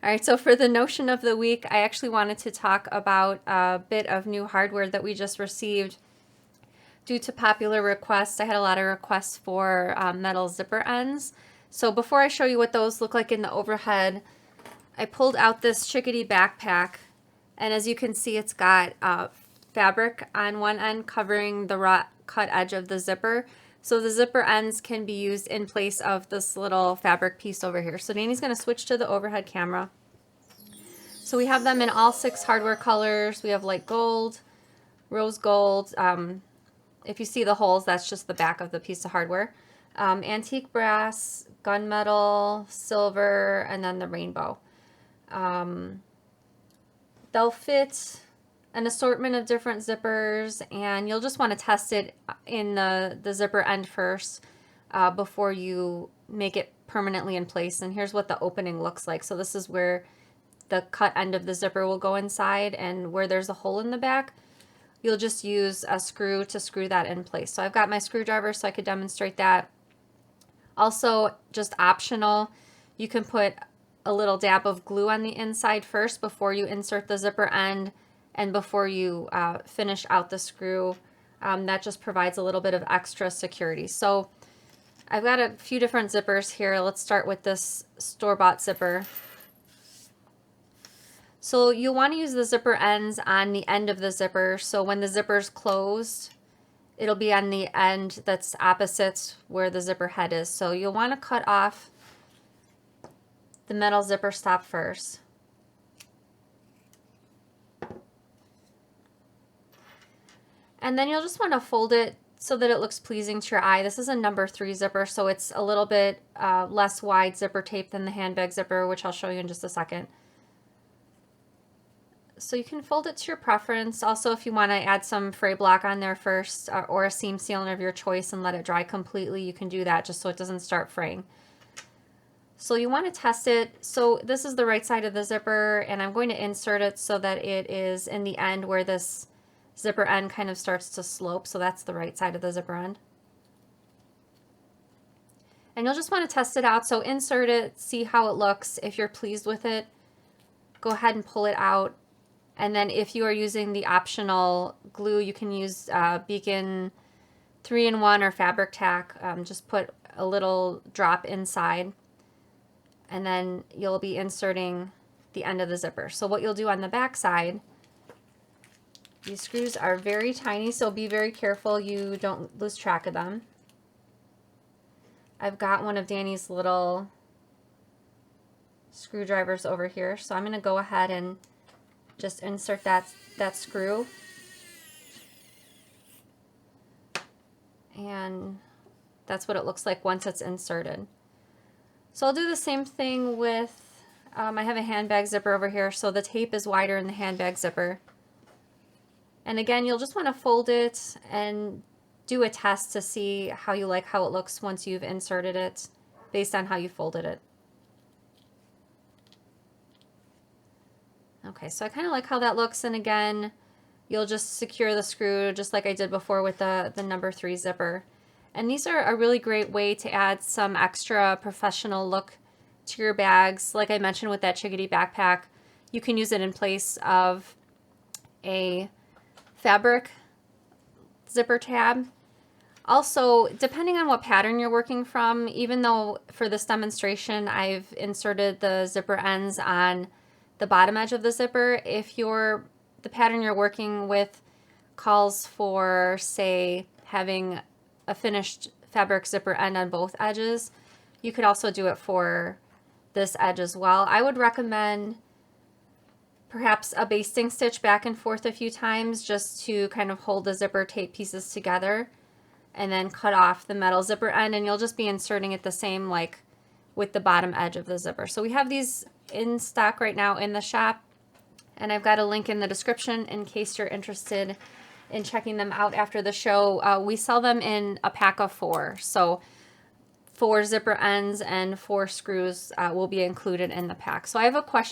All right, so for the notion of the week, I actually wanted to talk about a bit of new hardware that we just received due to popular requests. I had a lot of requests for metal zipper ends. So before I show you what those look like in the overhead, I pulled out this Chickadee backpack, and as you can see, it's got fabric on one end covering the raw cut edge of the zipper. So the zipper ends can be used in place of this little fabric piece over here. So Danny's going to switch to the overhead camera. So we have them in all 6 hardware colors. We have light gold, rose gold. If you see the holes, that's just the back of the piece of hardware. Antique brass, gunmetal, silver, and then the rainbow. They'll fit an assortment of different zippers, and you'll just want to test it in the zipper end first before you make it permanently in place. And here's what the opening looks like. So this is where the cut end of the zipper will go inside, and where there's a hole in the back, you'll just use a screw to screw that in place. So I've got my screwdriver so I could demonstrate that. Also, just optional, you can put a little dab of glue on the inside first before you insert the zipper end and before you finish out the screw. That just provides a little bit of extra security. So I've got a few different zippers here. Let's start with this store-bought zipper. So you'll want to use the zipper ends on the end of the zipper. So when the zipper's closed, it'll be on the end that's opposite where the zipper head is. So you'll want to cut off the metal zipper stop first. And then you'll just want to fold it so that it looks pleasing to your eye. This is a number 3 zipper, so it's a little bit less wide zipper tape than the handbag zipper, which I'll show you in just a second. So you can fold it to your preference. Also, if you want to add some fray block on there first or a seam sealant of your choice and let it dry completely, you can do that just so it doesn't start fraying. So you want to test it. So this is the right side of the zipper, and I'm going to insert it so that it is in the end where this zipper end kind of starts to slope. So that's the right side of the zipper end. And you'll just want to test it out. So insert it, see how it looks. If you're pleased with it, go ahead and pull it out. And then if you are using the optional glue, you can use Beacon 3-in-1 or Fabric Tack. Just put a little drop inside, and then you'll be inserting the end of the zipper. So what you'll do on the back side, these screws are very tiny, so be very careful you don't lose track of them. I've got one of Danny's little screwdrivers over here, so I'm going to go ahead and just insert that screw, and that's what it looks like once it's inserted. So I'll do the same thing with, I have a handbag zipper over here, so the tape is wider in the handbag zipper. And again, you'll just want to fold it and do a test to see how you like how it looks once you've inserted it based on how you folded it. Okay, so I kind of like how that looks, and again, you'll just secure the screw just like I did before with the number 3 zipper. And these are a really great way to add some extra professional look to your bags. Like I mentioned with that Chickadee backpack, you can use it in place of a fabric zipper tab. Also, depending on what pattern you're working from, even though for this demonstration I've inserted the zipper ends on the bottom edge of the zipper, if the pattern you're working with calls for, say, having a finished fabric zipper end on both edges, you could also do it for this edge as well. I would recommend perhaps a basting stitch back and forth a few times just to kind of hold the zipper tape pieces together, and then cut off the metal zipper end, and you'll just be inserting it the same like with the bottom edge of the zipper. So we have these in stock right now in the shop, and I've got a link in the description in case you're interested in checking them out after the show. We sell them in a pack of 4, so 4 zipper ends and 4 screws will be included in the pack. So I have a question.